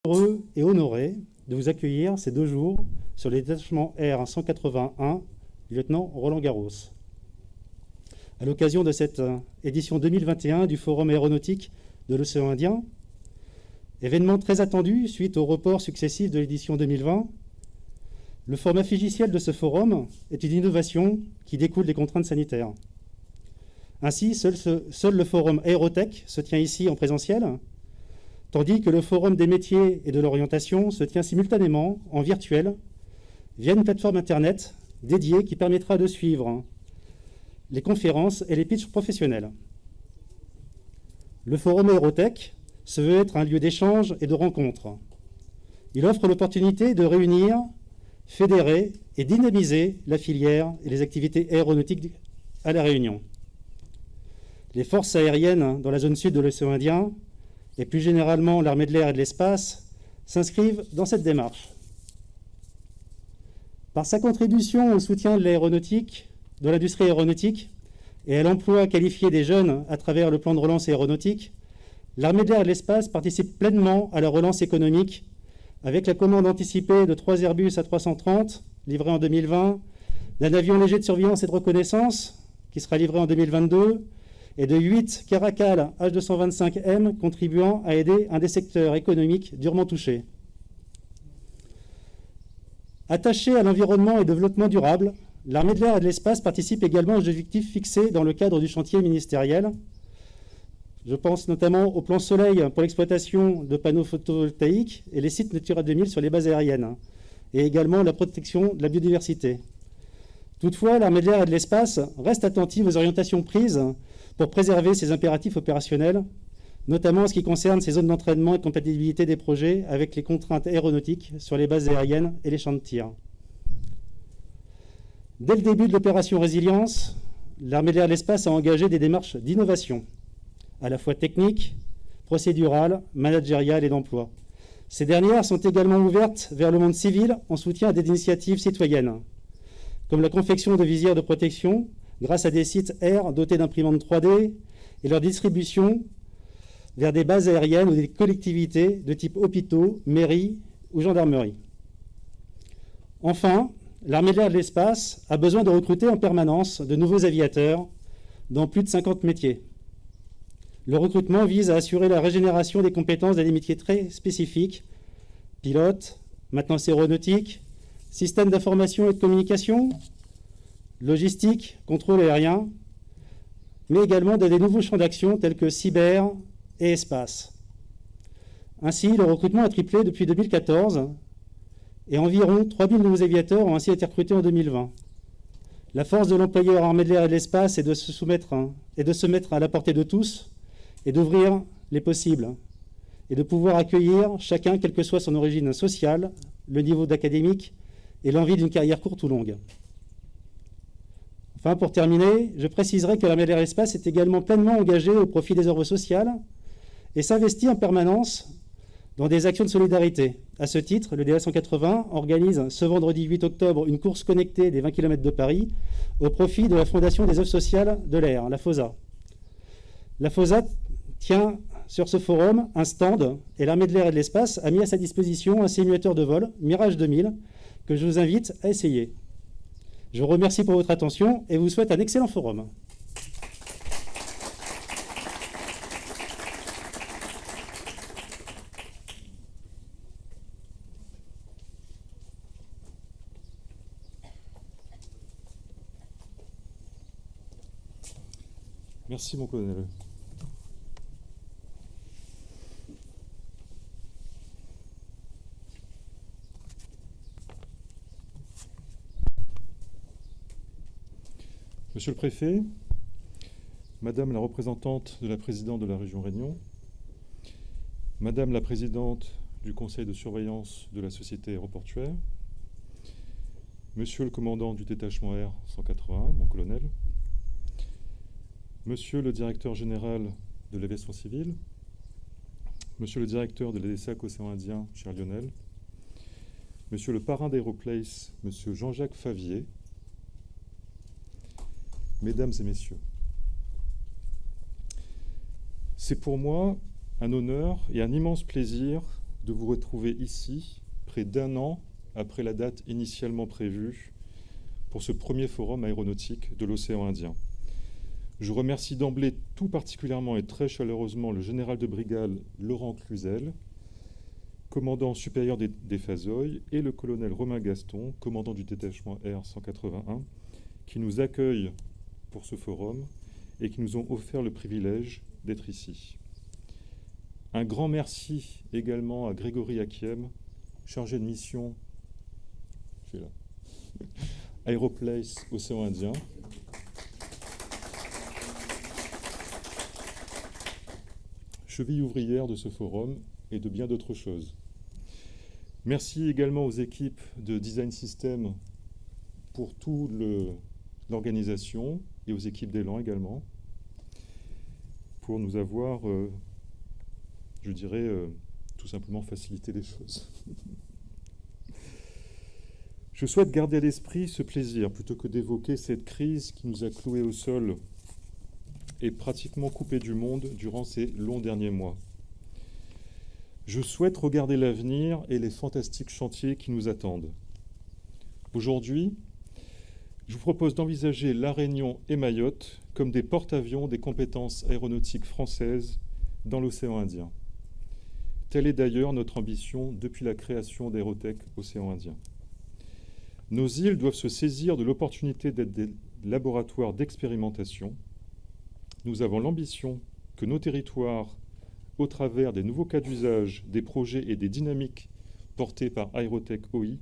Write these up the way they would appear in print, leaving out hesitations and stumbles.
Heureux et honoré de vous accueillir ces 2 jours sur le détachement Air 181 du lieutenant Roland Garros. À l'occasion de cette édition 2021 du Forum aéronautique de l'océan Indien, événement très attendu suite aux reports successifs de l'édition 2020, le format figiciel de ce forum est une innovation qui découle des contraintes sanitaires. Ainsi, seul le forum Aérotech se tient ici en présentiel, tandis que le forum des métiers et de l'orientation se tient simultanément en virtuel via une plateforme Internet dédiée qui permettra de suivre les conférences et les pitchs professionnels. Le forum Aérotech se veut être un lieu d'échange et de rencontre. Il offre l'opportunité de réunir, fédérer et dynamiser la filière et les activités aéronautiques à La Réunion. Les forces aériennes dans la zone sud de l'océan Indien et plus généralement l'armée de l'air et de l'espace s'inscrivent dans cette démarche. Par sa contribution au soutien de l'aéronautique, de l'industrie aéronautique et à l'emploi qualifié des jeunes à travers le plan de relance aéronautique, l'armée de l'air et de l'espace participe pleinement à la relance économique avec la commande anticipée de 3 Airbus A330 livrés en 2020, d'un avion léger de surveillance et de reconnaissance qui sera livré en 2022 et de 8 Caracal H225M contribuant à aider un des secteurs économiques durement touchés. Attachée à l'environnement et au développement durable, l'armée de l'air et de l'espace participe également aux objectifs fixés dans le cadre du chantier ministériel. Je pense notamment au plan Soleil pour l'exploitation de panneaux photovoltaïques et les sites Natura 2000 sur les bases aériennes, et également la protection de la biodiversité. Toutefois, l'armée de l'air et de l'espace reste attentive aux orientations prises pour préserver ses impératifs opérationnels, notamment en ce qui concerne ses zones d'entraînement et compatibilité des projets avec les contraintes aéronautiques sur les bases aériennes et les champs de tir. Dès le début de l'opération Résilience, l'armée de l'air et de l'espace a engagé des démarches d'innovation, à la fois techniques, procédurales, managériales et d'emploi. Ces dernières sont également ouvertes vers le monde civil en soutien à des initiatives citoyennes, comme la confection de visières de protection grâce à des sites air dotés d'imprimantes 3D et leur distribution vers des bases aériennes ou des collectivités de type hôpitaux, mairies ou gendarmerie. Enfin, l'armée de l'air et de l'espace a besoin de recruter en permanence de nouveaux aviateurs dans plus de 50 métiers. Le recrutement vise à assurer la régénération des compétences dans des métiers très spécifiques, pilote, maintenance aéronautique, système d'information et de communication, logistique, contrôle aérien, mais également dans des nouveaux champs d'action tels que cyber et espace. Ainsi, le recrutement a triplé depuis 2014 et environ 3000 nouveaux aviateurs ont ainsi été recrutés en 2020. La force de l'employeur armé de l'air et de l'espace est de se mettre à la portée de tous et d'ouvrir les possibles et de pouvoir accueillir chacun, quelle que soit son origine sociale, le niveau d'académique et l'envie d'une carrière courte ou longue. Enfin, pour terminer, je préciserai que l'armée de l'air et de l'espace est également pleinement engagée au profit des œuvres sociales et s'investit en permanence dans des actions de solidarité. À ce titre, le DA 180 organise ce vendredi 8 octobre une course connectée des 20 km de Paris au profit de la Fondation des œuvres sociales de l'air, la FOSA. La FOSA tient sur ce forum un stand et l'armée de l'air et de l'espace a mis à sa disposition un simulateur de vol, Mirage 2000, que je vous invite à essayer. Je vous remercie pour votre attention et vous souhaite un excellent forum. Merci mon colonel. Monsieur le préfet, Madame la représentante de la présidente de la région Réunion, Madame la présidente du conseil de surveillance de la société aéroportuaire, Monsieur le commandant du détachement Air 181, mon colonel, Monsieur le directeur général de l'aviation civile, Monsieur le directeur de l'EDESAC Océan Indien, cher Lionel, Monsieur le parrain d'Aéroplace, Monsieur Jean-Jacques Favier, Mesdames et Messieurs, c'est pour moi un honneur et un immense plaisir de vous retrouver ici, près d'1 an après la date initialement prévue pour ce premier forum aéronautique de l'océan Indien. Je remercie d'emblée tout particulièrement et très chaleureusement le général de brigade Laurent Cluzel, commandant supérieur des Fazoilles, et le colonel Romain Gaston, commandant du détachement R-181, qui nous accueillent pour ce forum et qui nous ont offert le privilège d'être ici. Un grand merci également à Grégory Akiem, chargé de mission Aeroplace Océan Indien, cheville ouvrière de ce forum et de bien d'autres choses. Merci également aux équipes de Design System pour toute l'organisation et aux équipes d'Élan également pour nous avoir, je dirais, tout simplement facilité les choses. Je souhaite garder à l'esprit ce plaisir plutôt que d'évoquer cette crise qui nous a cloués au sol et pratiquement coupés du monde durant ces longs derniers mois. Je souhaite regarder l'avenir et les fantastiques chantiers qui nous attendent. Aujourd'hui, je vous propose d'envisager La Réunion et Mayotte comme des porte-avions des compétences aéronautiques françaises dans l'océan Indien. Telle est d'ailleurs notre ambition depuis la création d'Aérotech Océan Indien. Nos îles doivent se saisir de l'opportunité d'être des laboratoires d'expérimentation. Nous avons l'ambition que nos territoires, au travers des nouveaux cas d'usage, des projets et des dynamiques portés par Aérotech OI,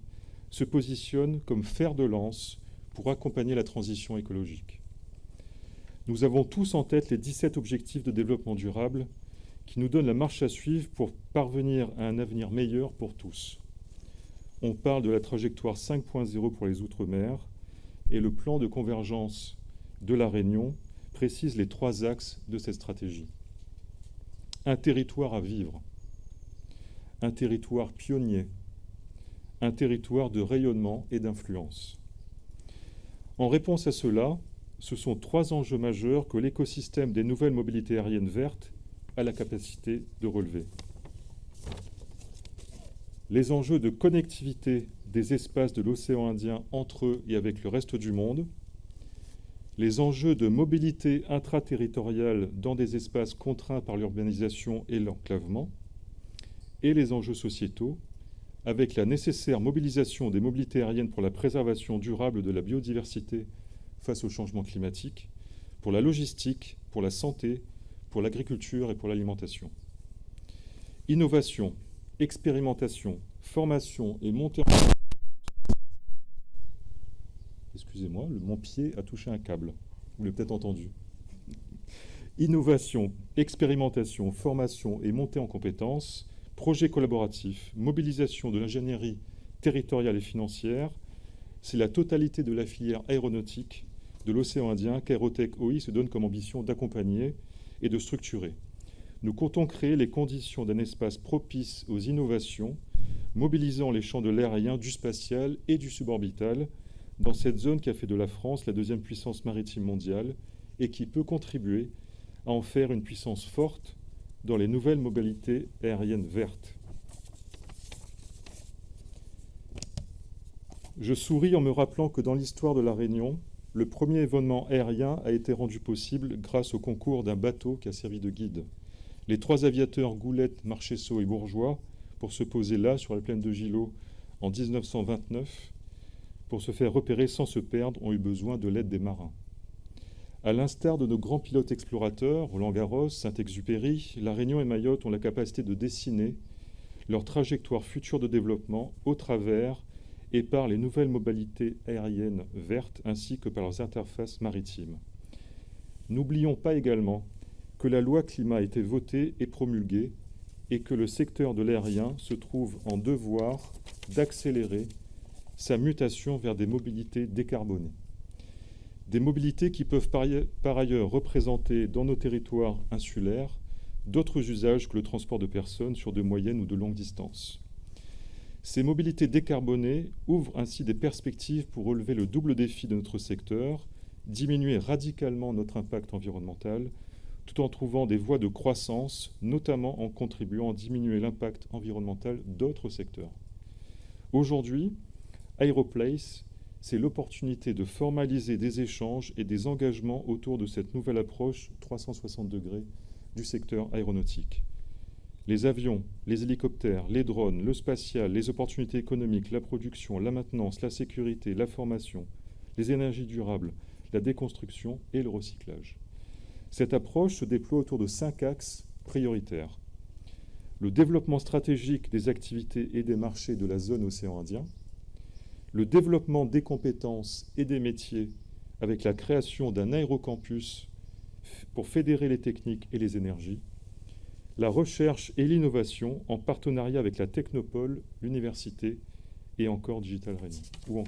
se positionnent comme fer de lance pour accompagner la transition écologique. Nous avons tous en tête les 17 objectifs de développement durable qui nous donnent la marche à suivre pour parvenir à un avenir meilleur pour tous. On parle de la trajectoire 5.0 pour les Outre-mer et le plan de convergence de La Réunion précise les 3 axes de cette stratégie. Un territoire à vivre, un territoire pionnier, un territoire de rayonnement et d'influence. En réponse à cela, ce sont 3 enjeux majeurs que l'écosystème des nouvelles mobilités aériennes vertes a la capacité de relever. Les enjeux de connectivité des espaces de l'océan Indien entre eux et avec le reste du monde, les enjeux de mobilité intraterritoriale dans des espaces contraints par l'urbanisation et l'enclavement, et les enjeux sociétaux, avec la nécessaire mobilisation des mobilités aériennes pour la préservation durable de la biodiversité face au changement climatique, pour la logistique, pour la santé, pour l'agriculture et pour l'alimentation. Innovation, expérimentation, formation et montée en... Excusez-moi, mon pied a touché un câble. Vous l'avez peut-être entendu. Innovation, expérimentation, formation et montée en compétences, projets collaboratifs, mobilisation de l'ingénierie territoriale et financière, c'est la totalité de la filière aéronautique de l'océan Indien qu'Aérotech OI se donne comme ambition d'accompagner et de structurer. Nous comptons créer les conditions d'un espace propice aux innovations, mobilisant les champs de l'aérien, du spatial et du suborbital, dans cette zone qui a fait de la France la 2e puissance maritime mondiale et qui peut contribuer à en faire une puissance forte dans les nouvelles mobilités aériennes vertes. Je souris en me rappelant que dans l'histoire de La Réunion, le premier événement aérien a été rendu possible grâce au concours d'un bateau qui a servi de guide. Les 3 aviateurs Goulette, Marchesso et Bourgeois, pour se poser là, sur la plaine de Gillot, en 1929, pour se faire repérer sans se perdre, ont eu besoin de l'aide des marins. À l'instar de nos grands pilotes explorateurs, Roland-Garros, Saint-Exupéry, La Réunion et Mayotte ont la capacité de dessiner leur trajectoire future de développement au travers et par les nouvelles mobilités aériennes vertes ainsi que par leurs interfaces maritimes. N'oublions pas également que la loi climat a été votée et promulguée et que le secteur de l'aérien se trouve en devoir d'accélérer sa mutation vers des mobilités décarbonées. Des mobilités qui peuvent par ailleurs représenter dans nos territoires insulaires d'autres usages que le transport de personnes sur de moyennes ou de longues distances. Ces mobilités décarbonées ouvrent ainsi des perspectives pour relever le double défi de notre secteur, diminuer radicalement notre impact environnemental, tout en trouvant des voies de croissance, notamment en contribuant à diminuer l'impact environnemental d'autres secteurs. Aujourd'hui, Aeroplace, c'est l'opportunité de formaliser des échanges et des engagements autour de cette nouvelle approche 360 degrés du secteur aéronautique. Les avions, les hélicoptères, les drones, le spatial, les opportunités économiques, la production, la maintenance, la sécurité, la formation, les énergies durables, la déconstruction et le recyclage. Cette approche se déploie autour de 5 axes prioritaires. Le développement stratégique des activités et des marchés de la zone océan Indien, le développement des compétences et des métiers avec la création d'un aérocampus pour fédérer les techniques et les énergies, la recherche et l'innovation en partenariat avec la Technopole, l'université et encore Digital Réunion,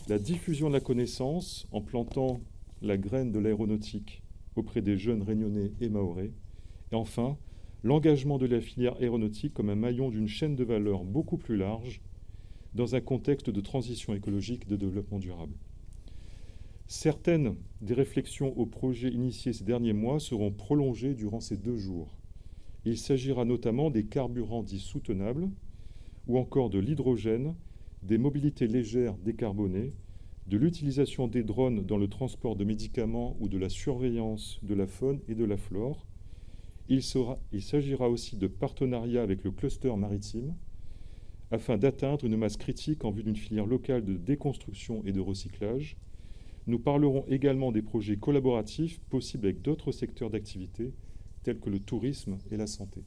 La diffusion de la connaissance en plantant la graine de l'aéronautique auprès des jeunes réunionnais et mahorais. Et enfin, l'engagement de la filière aéronautique comme un maillon d'une chaîne de valeur beaucoup plus large dans un contexte de transition écologique et de développement durable. Certaines des réflexions aux projets initiés ces derniers mois seront prolongées durant ces 2 jours. Il s'agira notamment des carburants dits soutenables ou encore de l'hydrogène, des mobilités légères décarbonées, de l'utilisation des drones dans le transport de médicaments ou de la surveillance de la faune et de la flore. Il s'agira aussi de partenariats avec le cluster maritime afin d'atteindre une masse critique en vue d'une filière locale de déconstruction et de recyclage. Nous parlerons également des projets collaboratifs possibles avec d'autres secteurs d'activité tels que le tourisme et la santé.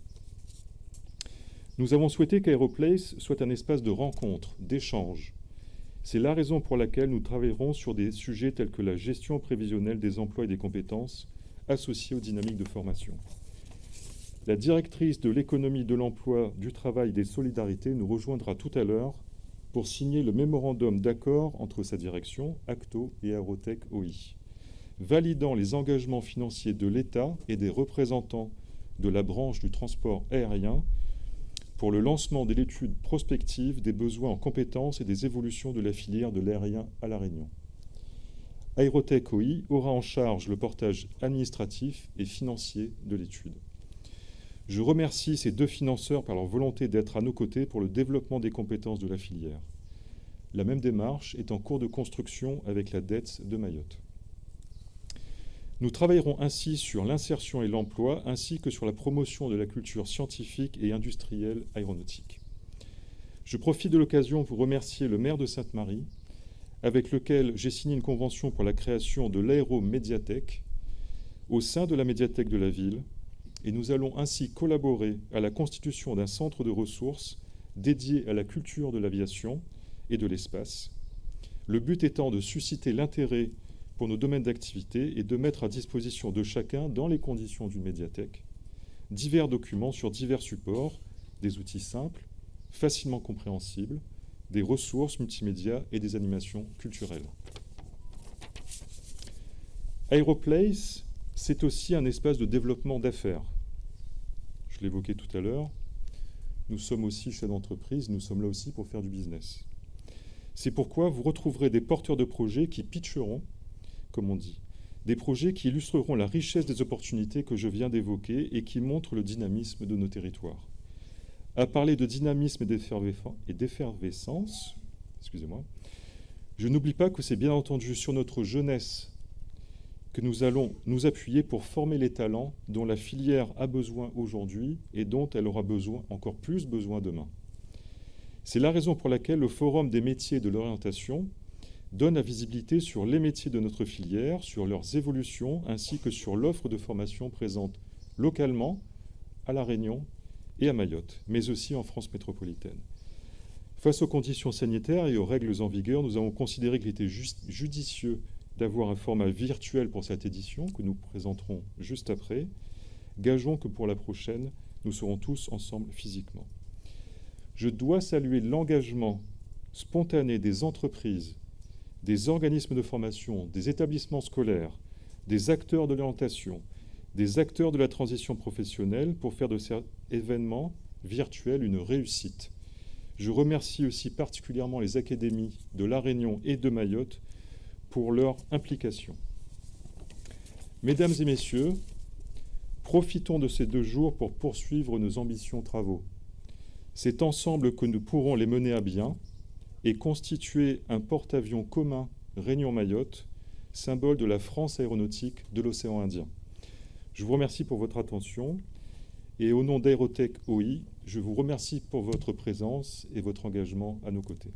Nous avons souhaité qu'Aeroplace soit un espace de rencontre, d'échange. C'est la raison pour laquelle nous travaillerons sur des sujets tels que la gestion prévisionnelle des emplois et des compétences associés aux dynamiques de formation. La directrice de l'économie de l'emploi, du travail et des solidarités nous rejoindra tout à l'heure pour signer le mémorandum d'accord entre sa direction, Acto et Aerotech OI, validant les engagements financiers de l'État et des représentants de la branche du transport aérien pour le lancement de l'étude prospective des besoins en compétences et des évolutions de la filière de l'aérien à La Réunion. Aerotech OI aura en charge le portage administratif et financier de l'étude. Je remercie ces 2 financeurs par leur volonté d'être à nos côtés pour le développement des compétences de la filière. La même démarche est en cours de construction avec la DETS de Mayotte. Nous travaillerons ainsi sur l'insertion et l'emploi, ainsi que sur la promotion de la culture scientifique et industrielle aéronautique. Je profite de l'occasion pour remercier le maire de Sainte-Marie, avec lequel j'ai signé une convention pour la création de l'aéromédiathèque au sein de la médiathèque de la ville, et nous allons ainsi collaborer à la constitution d'un centre de ressources dédié à la culture de l'aviation et de l'espace, le but étant de susciter l'intérêt pour nos domaines d'activité et de mettre à disposition de chacun, dans les conditions d'une médiathèque, divers documents sur divers supports, des outils simples, facilement compréhensibles, des ressources multimédia et des animations culturelles. Aeroplace, c'est aussi un espace de développement d'affaires. Je l'évoquais tout à l'heure, nous sommes aussi chefs d'entreprise, nous sommes là aussi pour faire du business. C'est pourquoi vous retrouverez des porteurs de projets qui pitcheront, comme on dit, des projets qui illustreront la richesse des opportunités que je viens d'évoquer et qui montrent le dynamisme de nos territoires. À parler de dynamisme et d'effervescence, je n'oublie pas que c'est bien entendu sur notre jeunesse que nous allons nous appuyer pour former les talents dont la filière a besoin aujourd'hui et dont elle aura encore plus besoin demain. C'est la raison pour laquelle le Forum des métiers de l'orientation donne la visibilité sur les métiers de notre filière, sur leurs évolutions, ainsi que sur l'offre de formation présente localement à La Réunion et à Mayotte, mais aussi en France métropolitaine. Face aux conditions sanitaires et aux règles en vigueur, nous avons considéré qu'il était judicieux d'avoir un format virtuel pour cette édition que nous présenterons juste après. Gageons que pour la prochaine, nous serons tous ensemble physiquement. Je dois saluer l'engagement spontané des entreprises, des organismes de formation, des établissements scolaires, des acteurs de l'orientation, des acteurs de la transition professionnelle pour faire de cet événement virtuel une réussite. Je remercie aussi particulièrement les académies de La Réunion et de Mayotte pour leur implication. Mesdames et messieurs, profitons de ces 2 jours pour poursuivre nos ambitions travaux. C'est ensemble que nous pourrons les mener à bien et constituer un porte-avions commun Réunion-Mayotte, symbole de la France aéronautique de l'océan Indien. Je vous remercie pour votre attention et au nom d'Aérotech OI, je vous remercie pour votre présence et votre engagement à nos côtés.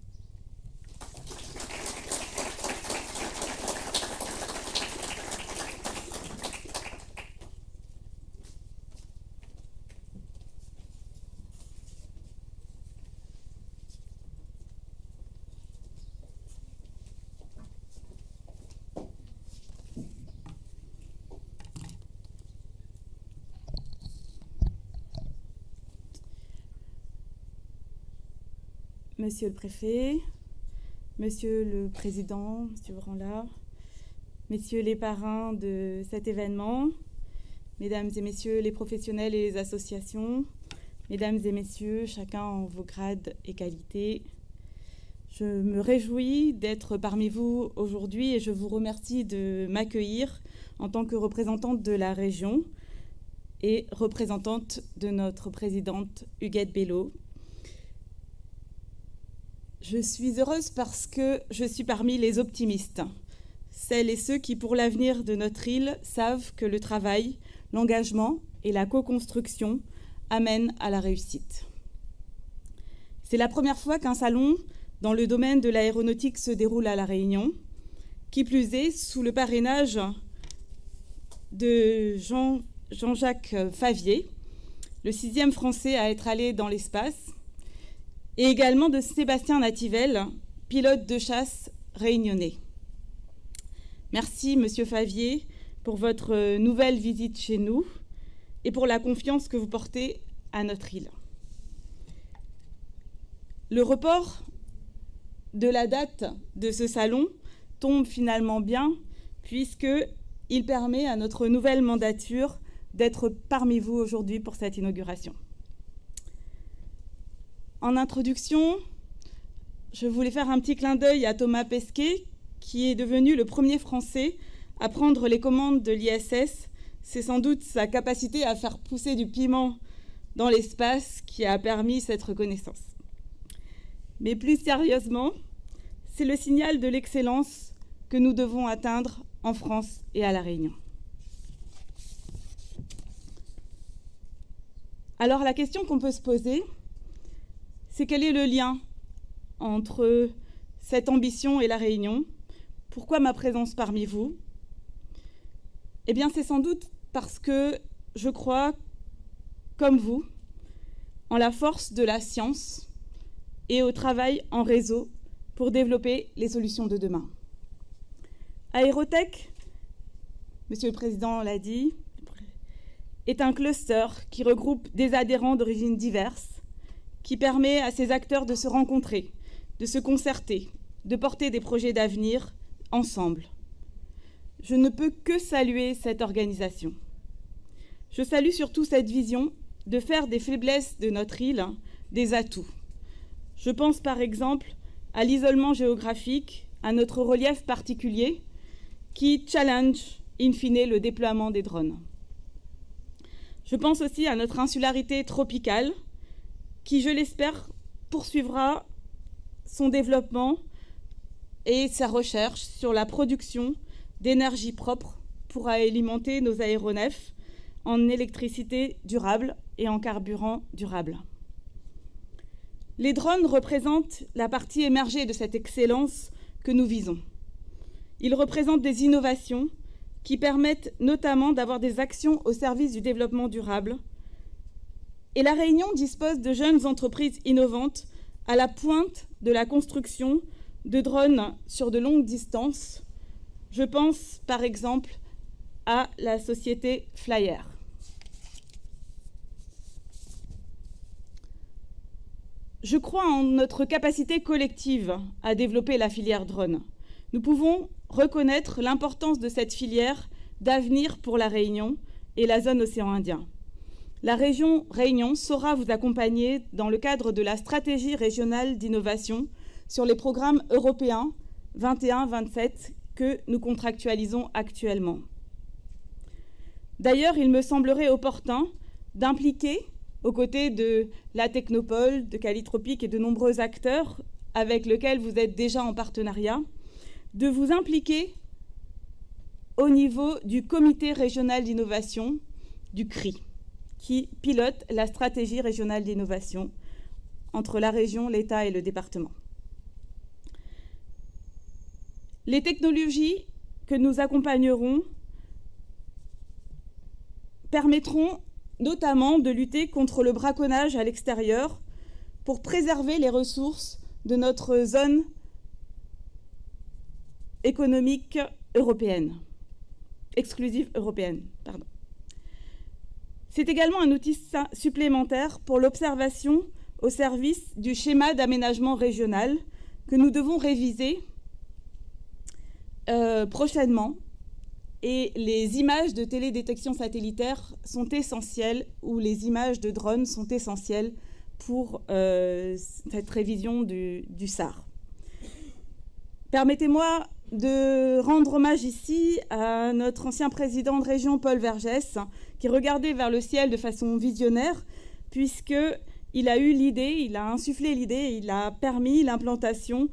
Monsieur le préfet, Monsieur le président, Monsieur Branlat, Messieurs les parrains de cet événement, Mesdames et Messieurs les professionnels et les associations, Mesdames et Messieurs, chacun en vos grades et qualités, je me réjouis d'être parmi vous aujourd'hui et je vous remercie de m'accueillir en tant que représentante de la région et représentante de notre présidente Huguette Bello. Je suis heureuse parce que je suis parmi les optimistes, celles et ceux qui, pour l'avenir de notre île, savent que le travail, l'engagement et la co-construction amènent à la réussite. C'est la première fois qu'un salon dans le domaine de l'aéronautique se déroule à La Réunion, qui plus est sous le parrainage de Jean-Jacques Favier, le 6e Français à être allé dans l'espace, et également de Sébastien Nativelle, pilote de chasse réunionnais. Merci, Monsieur Favier, pour votre nouvelle visite chez nous et pour la confiance que vous portez à notre île. Le report de la date de ce salon tombe finalement bien, puisqu'il permet à notre nouvelle mandature d'être parmi vous aujourd'hui pour cette inauguration. En introduction, je voulais faire un petit clin d'œil à Thomas Pesquet, qui est devenu le premier Français à prendre les commandes de l'ISS. C'est sans doute sa capacité à faire pousser du piment dans l'espace qui a permis cette reconnaissance. Mais plus sérieusement, c'est le signal de l'excellence que nous devons atteindre en France et à La Réunion. Alors la question qu'on peut se poser, c'est quel est le lien entre cette ambition et La Réunion? Pourquoi ma présence parmi vous? Eh bien, c'est sans doute parce que je crois, comme vous, en la force de la science et au travail en réseau pour développer les solutions de demain. Aérotech, Monsieur le Président l'a dit, est un cluster qui regroupe des adhérents d'origines diverses, qui permet à ces acteurs de se rencontrer, de se concerter, de porter des projets d'avenir ensemble. Je ne peux que saluer cette organisation. Je salue surtout cette vision de faire des faiblesses de notre île des atouts. Je pense par exemple à l'isolement géographique, à notre relief particulier qui challenge in fine le déploiement des drones. Je pense aussi à notre insularité tropicale qui, je l'espère, poursuivra son développement et sa recherche sur la production d'énergie propre pour alimenter nos aéronefs en électricité durable et en carburant durable. Les drones représentent la partie émergée de cette excellence que nous visons. Ils représentent des innovations qui permettent notamment d'avoir des actions au service du développement durable. Et La Réunion dispose de jeunes entreprises innovantes à la pointe de la construction de drones sur de longues distances. Je pense par exemple à la société Flyer. Je crois en notre capacité collective à développer la filière drone. Nous pouvons reconnaître l'importance de cette filière d'avenir pour La Réunion et la zone océan Indien. La région Réunion saura vous accompagner dans le cadre de la stratégie régionale d'innovation sur les programmes européens 21-27 que nous contractualisons actuellement. D'ailleurs, il me semblerait opportun d'impliquer, aux côtés de la Technopole, de Calitropique et de nombreux acteurs avec lesquels vous êtes déjà en partenariat, de vous impliquer au niveau du Comité régional d'innovation, du CRI, qui pilote la stratégie régionale d'innovation entre la région, l'État et le département. Les technologies que nous accompagnerons permettront notamment de lutter contre le braconnage à l'extérieur pour préserver les ressources de notre zone économique européenne, exclusive européenne, pardon. C'est également un outil supplémentaire pour l'observation au service du schéma d'aménagement régional que nous devons réviser prochainement. Et les images de télédétection satellitaire sont essentielles, ou les images de drones sont essentielles pour cette révision du SAR. Permettez-moi de rendre hommage ici à notre ancien président de région, Paul Vergès, qui regardait vers le ciel de façon visionnaire, puisqu'il a eu l'idée, il a insufflé l'idée, il a permis l'implantation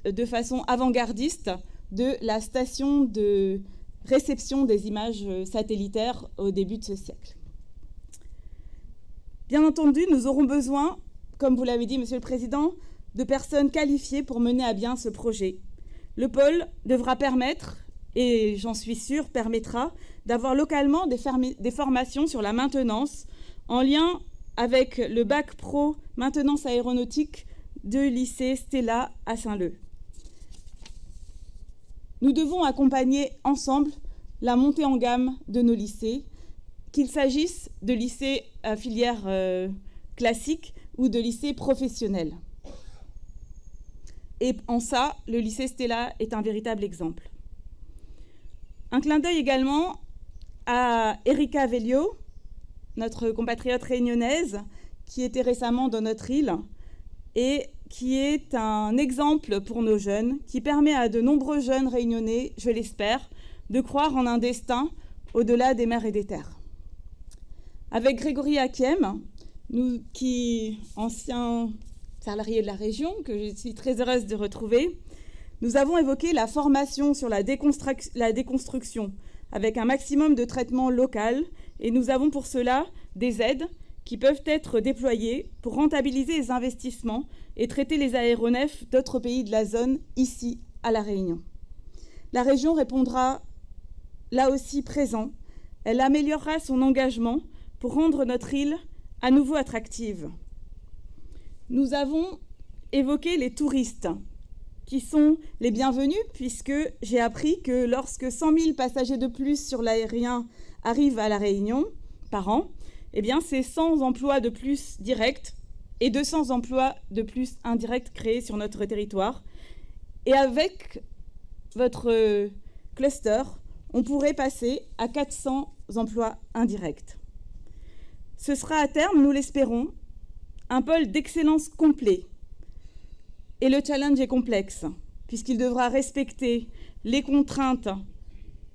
de façon avant-gardiste de la station de réception des images satellitaires au début de ce siècle. Bien entendu, nous aurons besoin, comme vous l'avez dit, Monsieur le Président, de personnes qualifiées pour mener à bien ce projet. Le pôle devra permettre, et j'en suis sûre, permettra d'avoir localement des formations sur la maintenance en lien avec le bac pro maintenance aéronautique du lycée Stella à Saint-Leu. Nous devons accompagner ensemble la montée en gamme de nos lycées, qu'il s'agisse de lycées à filière classique ou de lycées professionnels. Et en ça, le lycée Stella est un véritable exemple. Un clin d'œil également à Erika Vellio, notre compatriote réunionnaise, qui était récemment dans notre île et qui est un exemple pour nos jeunes, qui permet à de nombreux jeunes réunionnais, je l'espère, de croire en un destin au-delà des mers et des terres. Avec Grégory Hakiem, ancien salarié de la région, que je suis très heureuse de retrouver, nous avons évoqué la formation sur la déconstruction avec un maximum de traitement local, et nous avons pour cela des aides qui peuvent être déployées pour rentabiliser les investissements et traiter les aéronefs d'autres pays de la zone ici à La Réunion. La région répondra là aussi présent. Elle améliorera son engagement pour rendre notre île à nouveau attractive. Nous avons évoqué les touristes qui sont les bienvenus, puisque j'ai appris que lorsque 100 000 passagers de plus sur l'aérien arrivent à La Réunion par an, eh bien c'est 100 emplois de plus directs et 200 emplois de plus indirects créés sur notre territoire. Et avec votre cluster, on pourrait passer à 400 emplois indirects. Ce sera à terme, nous l'espérons, un pôle d'excellence complet. Et le challenge est complexe, puisqu'il devra respecter les contraintes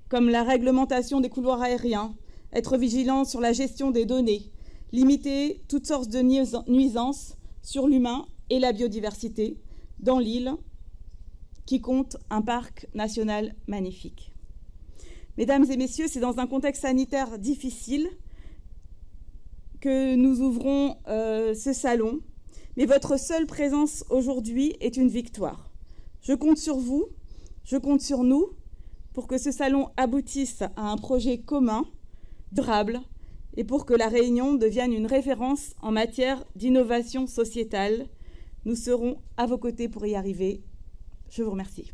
comme la réglementation des couloirs aériens, être vigilant sur la gestion des données, limiter toutes sortes de nuisances sur l'humain et la biodiversité dans l'île qui compte un parc national magnifique. Mesdames et messieurs, c'est dans un contexte sanitaire difficile que nous ouvrons ce salon, mais votre seule présence aujourd'hui est une victoire. Je compte sur vous, je compte sur nous pour que ce salon aboutisse à un projet commun, durable, et pour que La Réunion devienne une référence en matière d'innovation sociétale. Nous serons à vos côtés pour y arriver. Je vous remercie.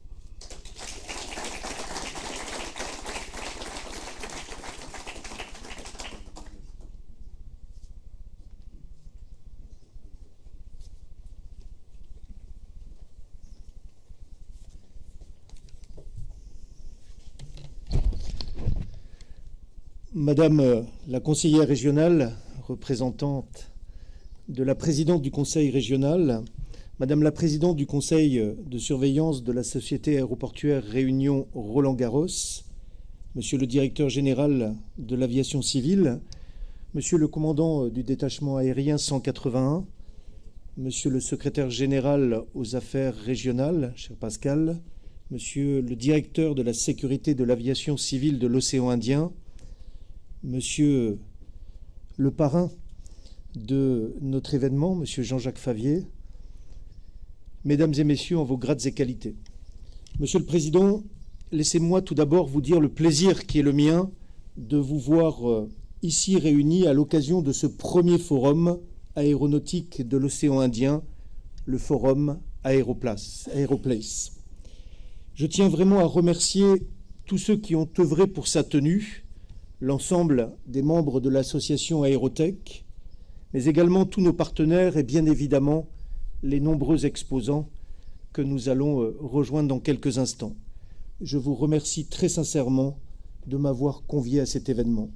Madame la conseillère régionale, représentante de la présidente du conseil régional, Madame la présidente du conseil de surveillance de la société aéroportuaire Réunion Roland-Garros, Monsieur le directeur général de l'aviation civile, Monsieur le commandant du détachement aérien 181, Monsieur le secrétaire général aux affaires régionales, cher Pascal, Monsieur le directeur de la sécurité de l'aviation civile de l'océan Indien, Monsieur le parrain de notre événement, Monsieur Jean-Jacques Favier, Mesdames et Messieurs en vos grades et qualités. Monsieur le Président, laissez-moi tout d'abord vous dire le plaisir qui est le mien de vous voir ici réunis à l'occasion de ce premier forum aéronautique de l'océan Indien, le forum Aéroplace. Je tiens vraiment à remercier tous ceux qui ont œuvré pour sa tenue, l'ensemble des membres de l'association Aérotech, mais également tous nos partenaires et bien évidemment les nombreux exposants que nous allons rejoindre dans quelques instants. Je vous remercie très sincèrement de m'avoir convié à cet événement.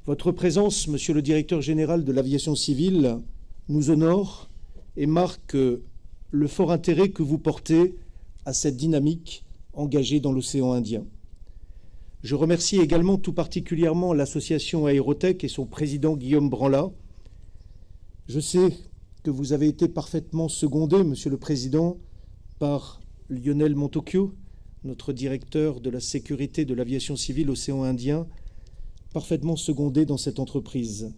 Votre présence, Monsieur le directeur général de l'aviation civile, nous honore et marque le fort intérêt que vous portez à cette dynamique engagée dans l'océan Indien. Je remercie également tout particulièrement l'association Aérotech et son président Guillaume Branlat. Je sais que vous avez été parfaitement secondé, Monsieur le Président, par Lionel Montocchio, notre directeur de la sécurité de l'aviation civile océan Indien, parfaitement secondé dans cette entreprise.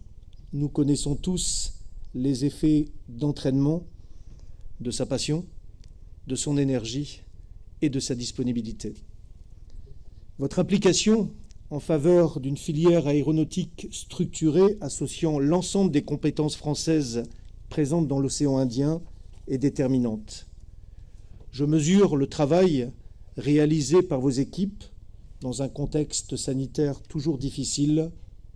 Nous connaissons tous les effets d'entraînement, de sa passion, de son énergie et de sa disponibilité. Votre implication en faveur d'une filière aéronautique structurée associant l'ensemble des compétences françaises présentes dans l'océan Indien est déterminante. Je mesure le travail réalisé par vos équipes dans un contexte sanitaire toujours difficile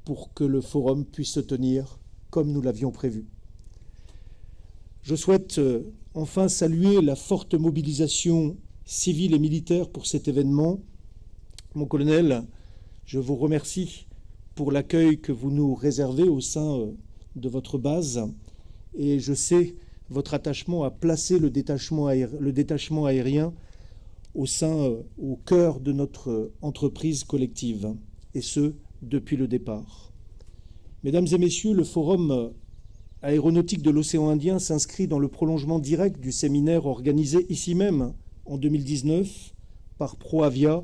pour que le forum puisse se tenir comme nous l'avions prévu. Je souhaite enfin saluer la forte mobilisation civile et militaire pour cet événement. Mon colonel, je vous remercie pour l'accueil que vous nous réservez au sein de votre base et je sais votre attachement à placer le détachement aérien au cœur de notre entreprise collective, et ce, depuis le départ. Mesdames et Messieurs, le Forum aéronautique de l'océan Indien s'inscrit dans le prolongement direct du séminaire organisé ici même en 2019 par ProAvia,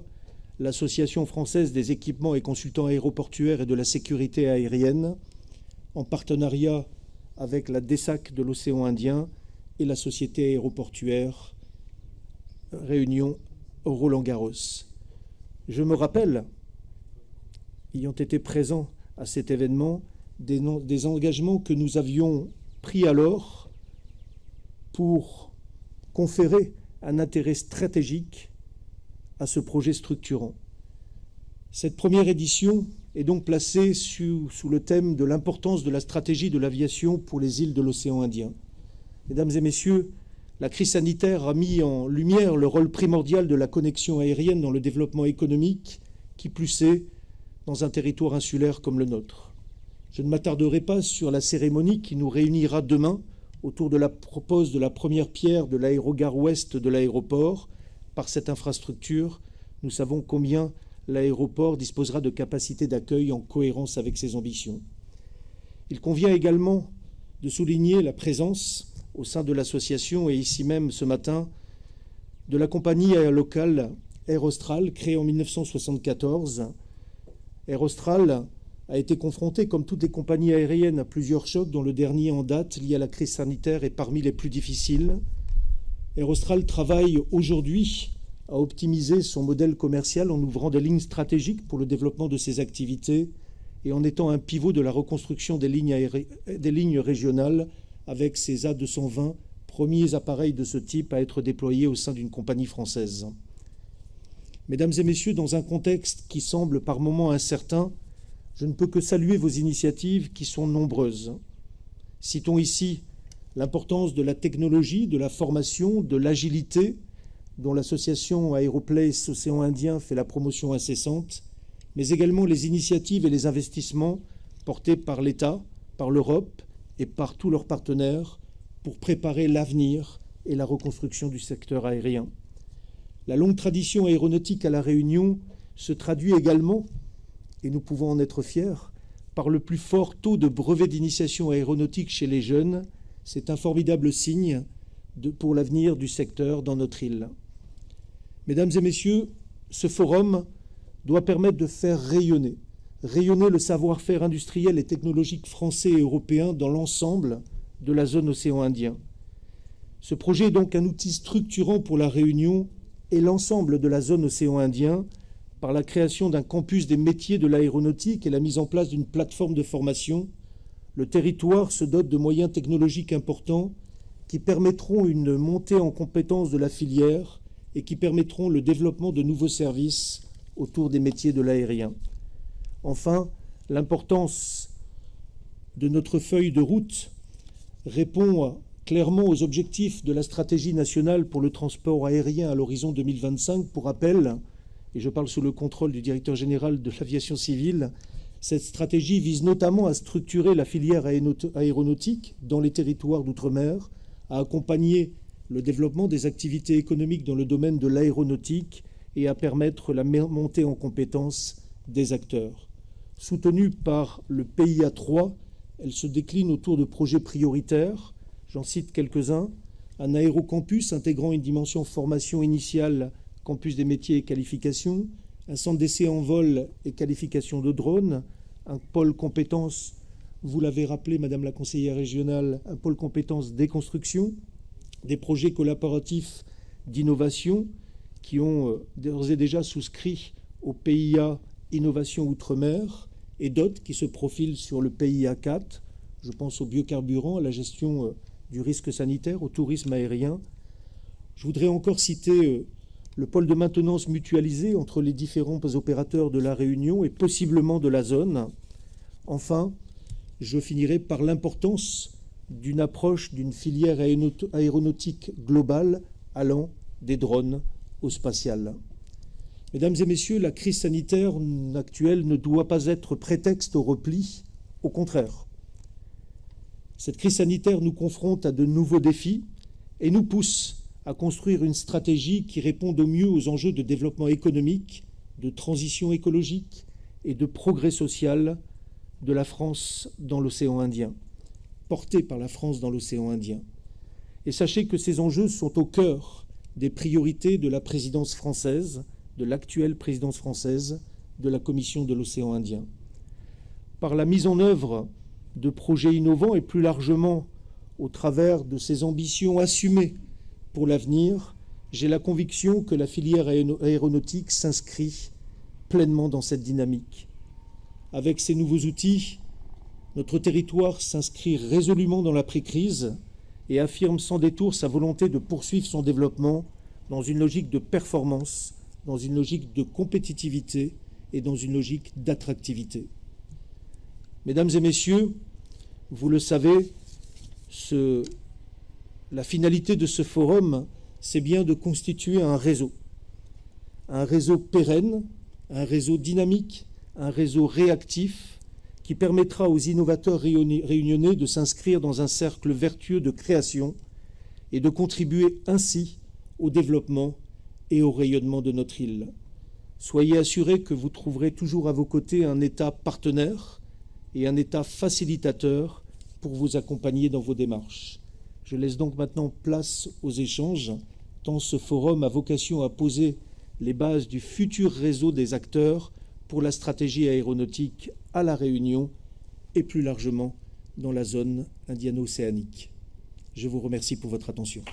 l'Association française des équipements et consultants aéroportuaires et de la sécurité aérienne, en partenariat avec la DESAC de l'océan Indien et la Société aéroportuaire Réunion Roland-Garros. Je me rappelle, ayant été présent à cet événement, des engagements que nous avions pris alors pour conférer un intérêt stratégique à ce projet structurant. Cette première édition est donc placée sous le thème de l'importance de la stratégie de l'aviation pour les îles de l'océan Indien. Mesdames et Messieurs, la crise sanitaire a mis en lumière le rôle primordial de la connexion aérienne dans le développement économique, qui plus est dans un territoire insulaire comme le nôtre. Je ne m'attarderai pas sur la cérémonie qui nous réunira demain autour de la pose de la première pierre de l'aérogare ouest de l'aéroport. Par cette infrastructure, nous savons combien l'aéroport disposera de capacités d'accueil en cohérence avec ses ambitions. Il convient également de souligner la présence au sein de l'association et ici même ce matin de la compagnie locale Air Austral, créée en 1974. Air Austral a été confrontée, comme toutes les compagnies aériennes, à plusieurs chocs, dont le dernier en date, lié à la crise sanitaire, est parmi les plus difficiles. Air Austral travaille aujourd'hui à optimiser son modèle commercial en ouvrant des lignes stratégiques pour le développement de ses activités et en étant un pivot de la reconstruction des lignes régionales avec ses A220, premiers appareils de ce type à être déployés au sein d'une compagnie française. Mesdames et Messieurs, dans un contexte qui semble par moments incertain, je ne peux que saluer vos initiatives qui sont nombreuses. Citons ici l'importance de la technologie, de la formation, de l'agilité, dont l'association Aéroplace Océan Indien fait la promotion incessante, mais également les initiatives et les investissements portés par l'État, par l'Europe et par tous leurs partenaires pour préparer l'avenir et la reconstruction du secteur aérien. La longue tradition aéronautique à La Réunion se traduit également, et nous pouvons en être fiers, par le plus fort taux de brevets d'initiation aéronautique chez les jeunes. C'est un formidable signe pour l'avenir du secteur dans notre île. Mesdames et messieurs, ce forum doit permettre de faire rayonner le savoir-faire industriel et technologique français et européen dans l'ensemble de la zone océan Indien. Ce projet est donc un outil structurant pour la Réunion et l'ensemble de la zone océan Indien par la création d'un campus des métiers de l'aéronautique et la mise en place d'une plateforme de formation. Le territoire se dote de moyens technologiques importants qui permettront une montée en compétences de la filière et qui permettront le développement de nouveaux services autour des métiers de l'aérien. Enfin, l'importance de notre feuille de route répond clairement aux objectifs de la stratégie nationale pour le transport aérien à l'horizon 2025. Pour rappel, et je parle sous le contrôle du directeur général de l'aviation civile, cette stratégie vise notamment à structurer la filière aéronautique dans les territoires d'outre-mer, à accompagner le développement des activités économiques dans le domaine de l'aéronautique et à permettre la montée en compétences des acteurs. Soutenue par le PIA 3, elle se décline autour de projets prioritaires. J'en cite quelques-uns. Un aérocampus intégrant une dimension formation initiale, campus des métiers et qualifications, un centre d'essai en vol et qualification de drones, un pôle compétences, vous l'avez rappelé, Madame la conseillère régionale, un pôle compétences déconstruction, des projets collaboratifs d'innovation qui ont d'ores et déjà souscrit au PIA Innovation Outre-mer et d'autres qui se profilent sur le PIA 4. Je pense aux biocarburants, à la gestion du risque sanitaire, au tourisme aérien. Je voudrais encore citer le pôle de maintenance mutualisé entre les différents opérateurs de la Réunion et possiblement de la zone. Enfin, je finirai par l'importance d'une approche d'une filière aéronautique globale allant des drones au spatial. Mesdames et messieurs, la crise sanitaire actuelle ne doit pas être prétexte au repli, au contraire. Cette crise sanitaire nous confronte à de nouveaux défis et nous pousse à construire une stratégie qui réponde au mieux aux enjeux de développement économique, de transition écologique et de progrès social de la France dans l'océan Indien, portée par la France dans l'océan Indien. Et sachez que ces enjeux sont au cœur des priorités de la présidence française, de l'actuelle présidence française de la Commission de l'océan Indien. Par la mise en œuvre de projets innovants et plus largement au travers de ces ambitions assumées pour l'avenir, j'ai la conviction que la filière aéronautique s'inscrit pleinement dans cette dynamique. Avec ces nouveaux outils, notre territoire s'inscrit résolument dans l'après-crise et affirme sans détour sa volonté de poursuivre son développement dans une logique de performance, dans une logique de compétitivité et dans une logique d'attractivité. Mesdames et messieurs, vous le savez, la finalité de ce forum, c'est bien de constituer un réseau pérenne, un réseau dynamique, un réseau réactif qui permettra aux innovateurs réunionnais de s'inscrire dans un cercle vertueux de création et de contribuer ainsi au développement et au rayonnement de notre île. Soyez assurés que vous trouverez toujours à vos côtés un État partenaire et un État facilitateur pour vous accompagner dans vos démarches. Je laisse donc maintenant place aux échanges, tant ce forum a vocation à poser les bases du futur réseau des acteurs pour la stratégie aéronautique à La Réunion et plus largement dans la zone indiano-océanique. Je vous remercie pour votre attention.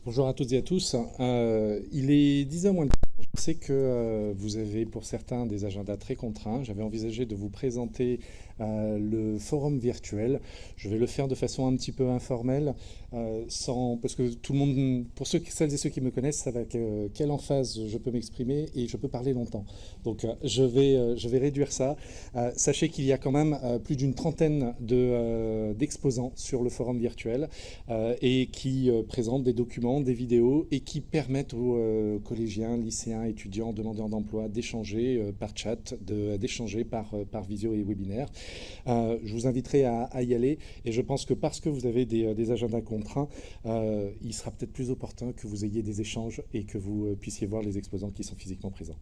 Bonjour à toutes et à tous. Il est 10h moins le quart. Je sais que vous avez pour certains des agendas très contraints. J'avais envisagé de vous présenter le forum virtuel. Je vais le faire de façon un petit peu informelle, parce que tout le monde, pour celles et ceux qui me connaissent, savent à quelle emphase je peux m'exprimer et je peux parler longtemps. Donc je vais réduire ça. Sachez qu'il y a quand même plus d'une trentaine d'exposants sur le forum virtuel et qui présentent des documents, des vidéos et qui permettent aux collégiens, lycéens, étudiants, demandeurs d'emploi d'échanger par chat, d'échanger par visio et webinaire. Je vous inviterai à y aller et je pense que parce que vous avez des agendas contraints, il sera peut-être plus opportun que vous ayez des échanges et que vous puissiez voir les exposants qui sont physiquement présents.